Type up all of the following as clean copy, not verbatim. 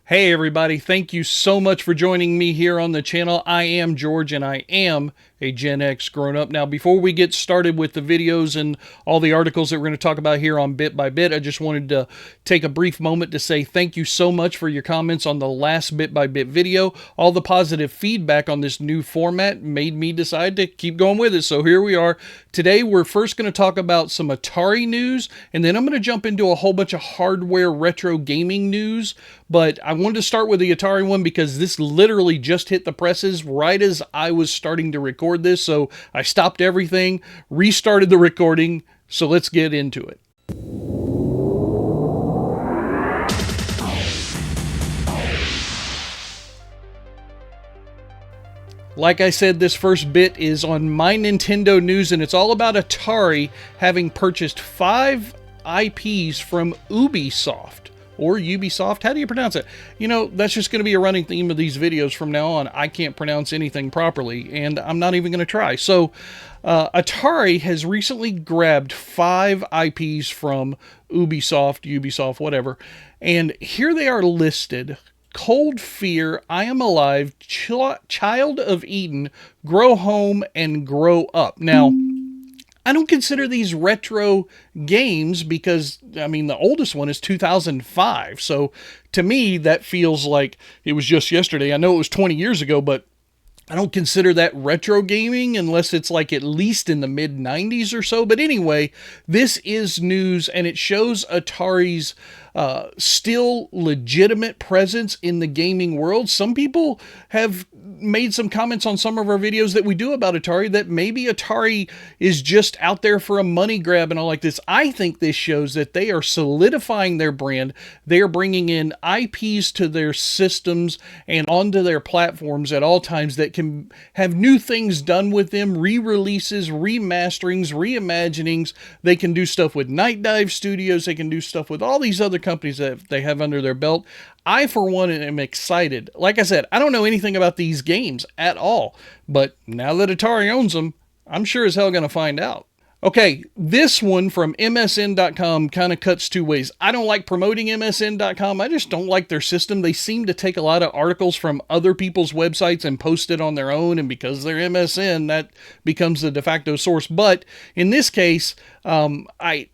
Hey everybody, thank you so much for joining me here on the channel. I am George and I am a Gen X grown up. Now, before we get started with the videos and all the articles that we're going to talk about here on Bit by Bit, I just wanted to take a brief moment to say thank you so much for your comments on the last Bit by Bit video. All the positive feedback on this new format made me decide to keep going with it. So here we are. Today, we're first going to talk about some Atari news, and then I'm going to jump into a whole bunch of hardware retro gaming news. But I wanted to start with the Atari one because this literally just hit the presses right as I was starting to record this, so I stopped everything, restarted the recording, so let's get into it. Like I said, this first bit is on My Nintendo News, and it's all about Atari having purchased 5 IPs from Ubisoft. Or Ubisoft, how do you pronounce it? You know, that's just going to be a running theme of these videos from now on. I can't pronounce anything properly, and I'm not even going to try. So, Atari has recently grabbed 5 IPs from Ubisoft, whatever, and here they are listed. Cold Fear, I Am Alive, Child of Eden, Grow Home, and Grow Up. Now, I don't consider these retro games because, I mean, the oldest one is 2005. So to me, that feels like it was just yesterday. I know it was 20 years ago, but I don't consider that retro gaming unless it's like at least in the mid 90s or so. But anyway, this is news and it shows Atari's still legitimate presence in the gaming world. Some people have made some comments on some of our videos that we do about Atari that maybe Atari is just out there for a money grab and all like this. I think this shows that they are solidifying their brand. They are bringing in IPs to their systems and onto their platforms at all times that can have new things done with them, re-releases, remasterings, reimaginings. They can do stuff with Night Dive Studios. They can do stuff with all these other companies that they have under their belt. I, for one, am excited. Like I said, I don't know anything about these games at all, but now that Atari owns them, I'm sure as hell going to find out. Okay, this one from MSN.com kind of cuts two ways. I don't like promoting MSN.com. I just don't like their system. They seem to take a lot of articles from other people's websites and post it on their own, and because they're MSN, that becomes the de facto source. But in this case, I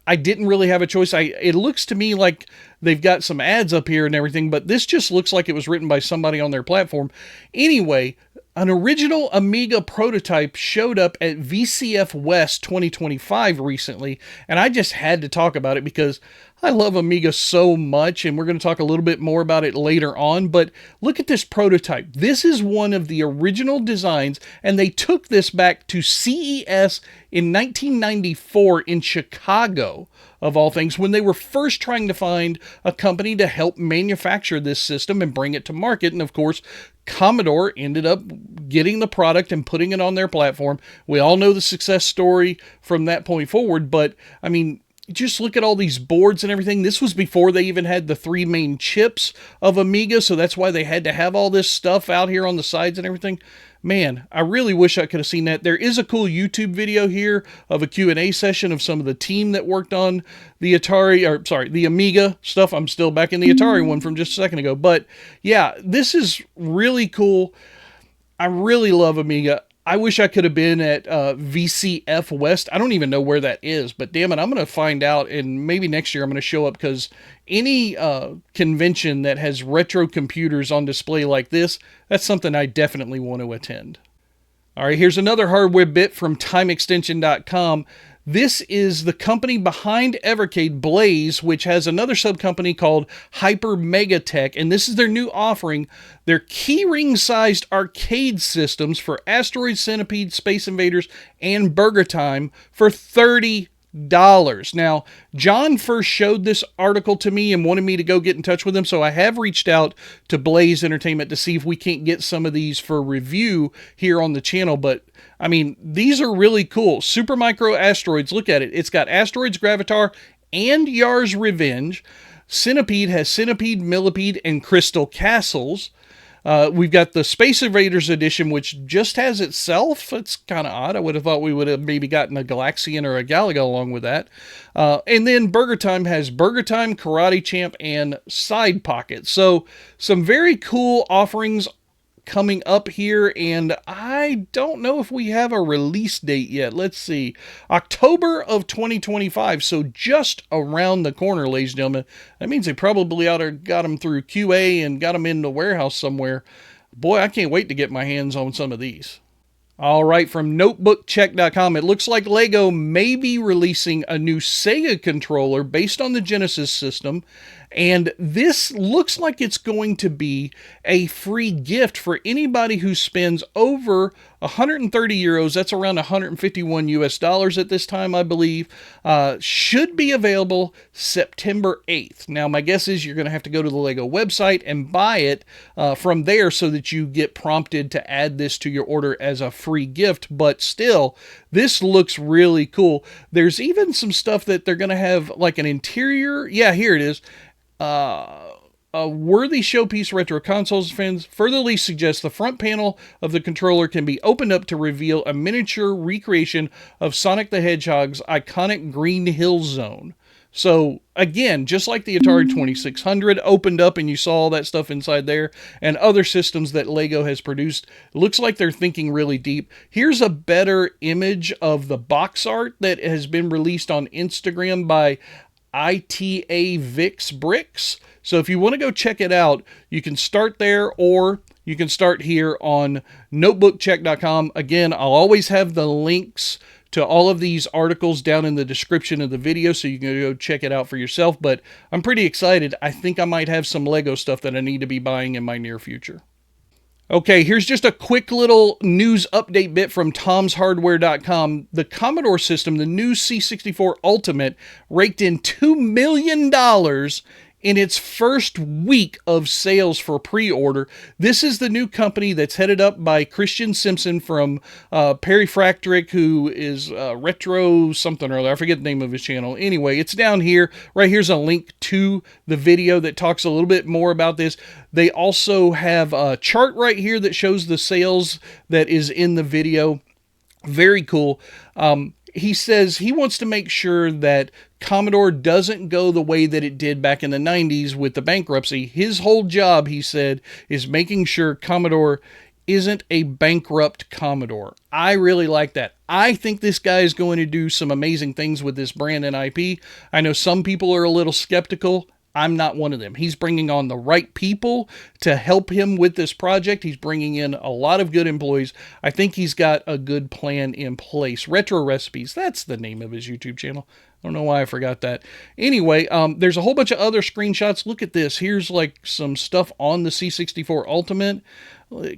didn't really have a choice. It looks to me like they've got some ads up here and everything, but this just looks like it was written by somebody on their platform. Anyway, an original Amiga prototype showed up at VCF West 2025 recently, and I just had to talk about it because I love Amiga so much, and we're going to talk a little bit more about it later on, but look at this prototype. This is one of the original designs, and they took this back to CES in 1994 in Chicago, of all things, when they were first trying to find a company to help manufacture this system and bring it to market. And of course, Commodore ended up getting the product and putting it on their platform. We all know the success story from that point forward, but I mean, just look at all these boards and everything. This was before they even had the 3 main chips of Amiga, so that's why they had to have all this stuff out here on the sides and everything. Man, I really wish I could have seen that. There is a cool YouTube video here of a Q&A session of some of the team that worked on the the Amiga stuff. I'm still back in the Atari one from just a second ago. But yeah, this is really cool. I really love Amiga. I wish I could have been at VCF West. I don't even know where that is, but damn it, I'm going to find out, and maybe next year I'm going to show up, because any convention that has retro computers on display like this, that's something I definitely want to attend. All right, here's another hardware bit from TimeExtension.com. This is the company behind Evercade, Blaze, which has another sub-company called Hyper Megatech, and this is their new offering. They're keyring-sized arcade systems for Asteroid, Centipede, Space Invaders, and Burger Time for $30. Now, John first showed this article to me and wanted me to go get in touch with him, so I have reached out to Blaze Entertainment to see if we can't get some of these for review here on the channel. But I mean, these are really cool. Super Micro Asteroids, look at it. It's got Asteroids Gravatar and Yar's Revenge. Centipede has Centipede, Millipede, and Crystal Castles. We've got the Space Invaders edition, which just has itself. It's kind of odd. I would have thought we would have maybe gotten a Galaxian or a Galaga along with that. And then Burger Time has Burger Time, Karate Champ, and Side Pocket. So some very cool offerings coming up here, and I don't know if we have a release date yet. Let's see. October of 2025, so just around the corner, ladies and gentlemen. That means they probably ought to got them through QA and got them in the warehouse somewhere. Boy, I can't wait to get my hands on some of these. All right, from notebookcheck.com, it looks like LEGO may be releasing a new Sega controller based on the Genesis system, and this looks like it's going to be a free gift for anybody who spends over 130 euros. That's around 151 US dollars at this time, I believe. Should be available September 8th. Now, my guess is you're going to have to go to the LEGO website and buy it from there so that you get prompted to add this to your order as a free gift. But still, this looks really cool. There's even some stuff that they're going to have, like an interior. Yeah, here it is. A worthy showpiece retro consoles fans furtherly suggests the front panel of the controller can be opened up to reveal a miniature recreation of Sonic the Hedgehog's iconic Green Hill Zone. So again, just like the Atari 2600 opened up and you saw all that stuff inside there, and other systems that LEGO has produced, it looks like they're thinking really deep. Here's a better image of the box art that has been released on Instagram by ITA Vix Bricks. So if you want to go check it out, you can start there, or you can start here on notebookcheck.com. Again, I'll always have the links to all of these articles down in the description of the video, so you can go check it out for yourself. But I'm pretty excited. I think I might have some LEGO stuff that I need to be buying in my near future. Okay, here's just a quick little news update bit from tomshardware.com. The Commodore system, the new C64 Ultimate, raked in $2 million in its first week of sales for pre-order. This is the new company that's headed up by Christian Simpson from Perifractric, who is Retro something or other. I forget the name of his channel. Anyway, it's down here. Right here's a link to the video that talks a little bit more about this. They also have a chart right here that shows the sales that is in the video. Very cool. He says he wants to make sure that Commodore doesn't go the way that it did back in the 90s with the bankruptcy. His whole job, he said, is making sure Commodore isn't a bankrupt Commodore. I really like that. I think this guy is going to do some amazing things with this brand and IP. I know some people are a little skeptical. I'm not one of them. He's bringing on the right people to help him with this project. He's bringing in a lot of good employees. I think he's got a good plan in place. Retro Recipes, that's the name of his YouTube channel. I don't know why I forgot that. Anyway, there's a whole bunch of other screenshots. Look at this. Here's like some stuff on the C64 Ultimate.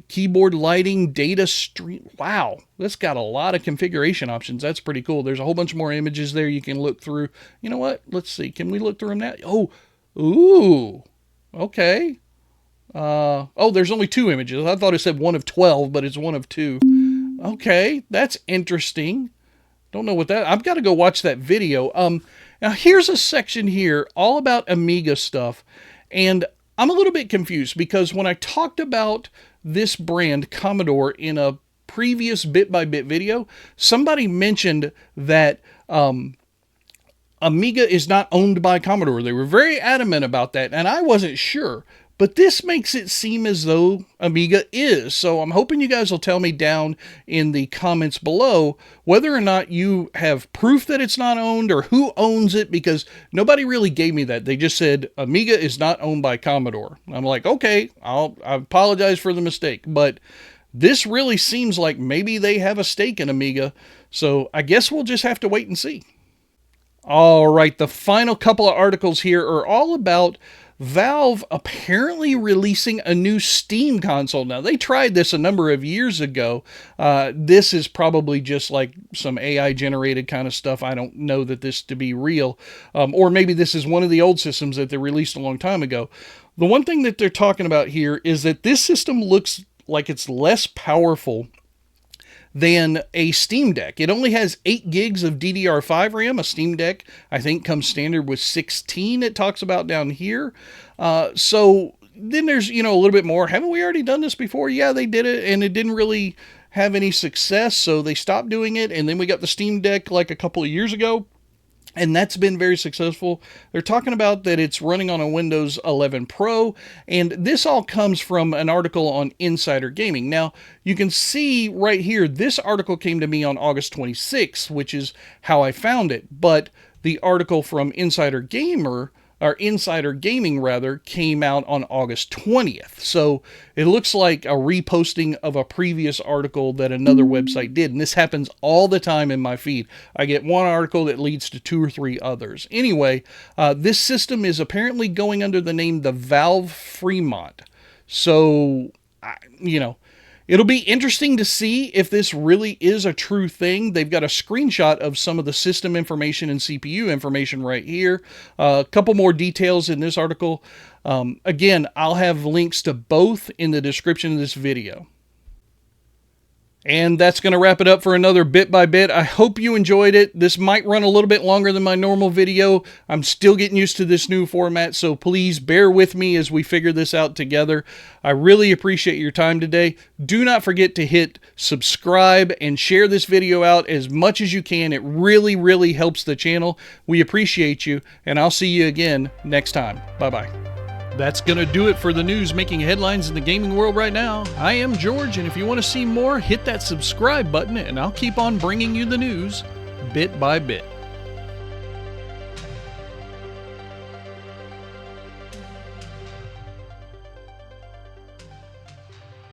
Keyboard lighting, data stream. Wow, that's got a lot of configuration options. That's pretty cool. There's a whole bunch more images there you can look through. You know what? Let's see. Can we look through them now? Oh, ooh, okay. Oh, there's only 2 images. I thought it said 1 of 12, but it's 1 of 2. Okay, that's interesting. Don't know what that... I've got to go watch that video. Now, here's a section here all about Amiga stuff, and I'm a little bit confused because when I talked about this brand, Commodore, in a previous bit-by-bit video, somebody mentioned that... Amiga is not owned by Commodore. They were very adamant about that, and I wasn't sure. But this makes it seem as though Amiga is. So I'm hoping you guys will tell me down in the comments below whether or not you have proof that it's not owned or who owns it, because nobody really gave me that. They just said Amiga is not owned by Commodore. I'm like, okay, I apologize for the mistake. But this really seems like maybe they have a stake in Amiga. So I guess we'll just have to wait and see. All right, the final couple of articles here are all about Valve apparently releasing a new Steam console. Now, they tried this a number of years ago. This is probably just like some AI-generated kind of stuff. I don't know that this to be real. Or maybe this is one of the old systems that they released a long time ago. The one thing that they're talking about here is that this system looks like it's less powerful than a Steam Deck. It only has 8 gigs of DDR5 RAM. A Steam Deck, I think, comes standard with 16, it talks about down here. So then there's, a little bit more. Haven't we already done this before? Yeah, they did it, and it didn't really have any success, so they stopped doing it. And then we got the Steam Deck like a couple of years ago, and that's been very successful. They're talking about that it's running on a Windows 11 Pro, and this all comes from an article on Insider Gaming. Now, you can see right here, this article came to me on August 26th, which is how I found it, but the article from Insider Gaming rather, came out on August 20th. So it looks like a reposting of a previous article that another website did. And this happens all the time in my feed. I get one article that leads to 2 or 3 others. Anyway, this system is apparently going under the name the Valve Fremont. So, it'll be interesting to see if this really is a true thing. They've got a screenshot of some of the system information and CPU information right here. A couple more details in this article. Again, I'll have links to both in the description of this video. And that's going to wrap it up for another Bit by Bit. I hope you enjoyed it. This might run a little bit longer than my normal video. I'm still getting used to this new format, so please bear with me as we figure this out together. I really appreciate your time today. Do not forget to hit subscribe and share this video out as much as you can. It really, really helps the channel. We appreciate you, and I'll see you again next time. Bye-bye. That's going to do it for the news making headlines in the gaming world right now. I am George, and if you want to see more, hit that subscribe button, and I'll keep on bringing you the news bit by bit.